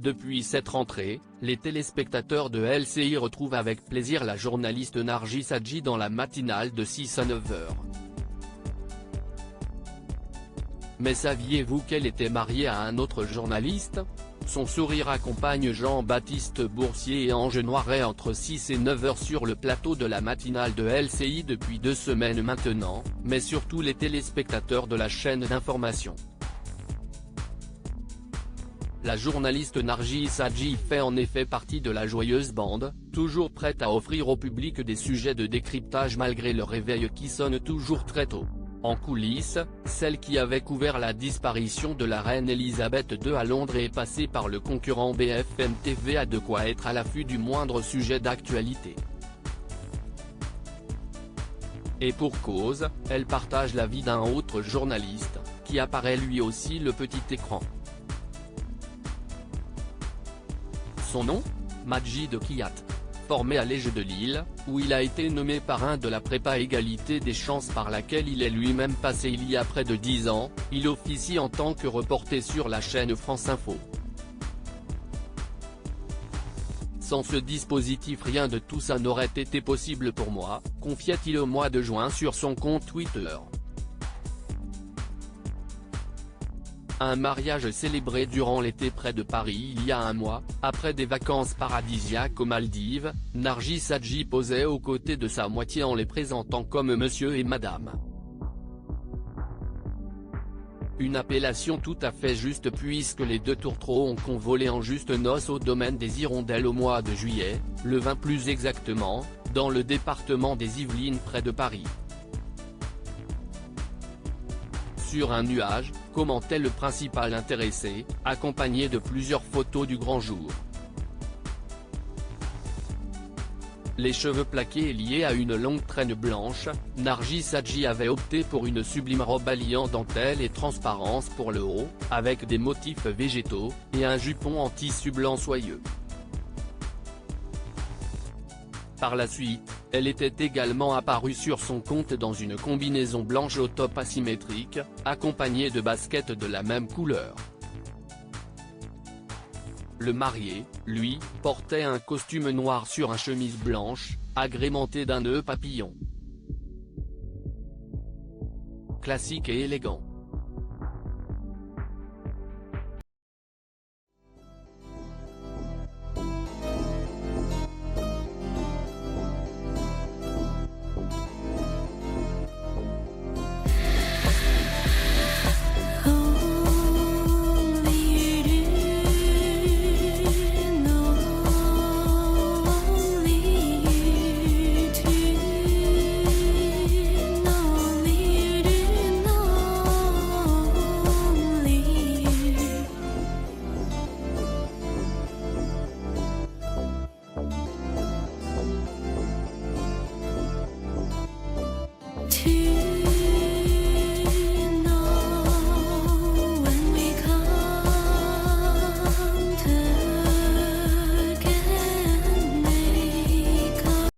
Depuis cette rentrée, les téléspectateurs de LCI retrouvent avec plaisir la journaliste Nargis Hadji dans la matinale de 6 à 9h. Mais saviez-vous qu'elle était mariée à un autre journaliste? Son sourire accompagne Jean-Baptiste Boursier et Ange Noiret entre 6 et 9h sur le plateau de la matinale de LCI depuis 2 semaines maintenant, mais surtout les téléspectateurs de la chaîne d'information. La journaliste Nargis Hadji fait en effet partie de la joyeuse bande, toujours prête à offrir au public des sujets de décryptage malgré le réveil qui sonne toujours très tôt. En coulisses, celle qui avait couvert la disparition de la reine Elisabeth II à Londres est passée par le concurrent BFM TV a de quoi être à l'affût du moindre sujet d'actualité. Et pour cause, elle partage la vie d'un autre journaliste, qui apparaît lui aussi le petit écran. Son nom? Majid Kiyat. Formé à l'Ège de Lille, où il a été nommé parrain de la prépa égalité des chances par laquelle il est lui-même passé il y a près de 10 ans, il officie en tant que reporter sur la chaîne France Info. Sans ce dispositif rien de tout ça n'aurait été possible pour moi, confiait-il au mois de juin sur son compte Twitter. Un mariage célébré durant l'été près de Paris il y a un mois, après des vacances paradisiaques aux Maldives, Nargis Hadji posait aux côtés de sa moitié en les présentant comme monsieur et madame. Une appellation tout à fait juste puisque les deux tourtereaux ont convolé en juste noces au domaine des Hirondelles au mois de juillet, le 20 plus exactement, dans le département des Yvelines près de Paris. Sur un nuage, commentait le principal intéressé, accompagné de plusieurs photos du grand jour. Les cheveux plaqués et liés à une longue traîne blanche, Nargis Hadji avait opté pour une sublime robe alliant dentelle et transparence pour le haut, avec des motifs végétaux, et un jupon en tissu blanc soyeux. Par la suite, elle était également apparue sur son compte dans une combinaison blanche au top asymétrique, accompagnée de baskets de la même couleur. Le marié, lui, portait un costume noir sur une chemise blanche, agrémenté d'un nœud papillon. Classique et élégant.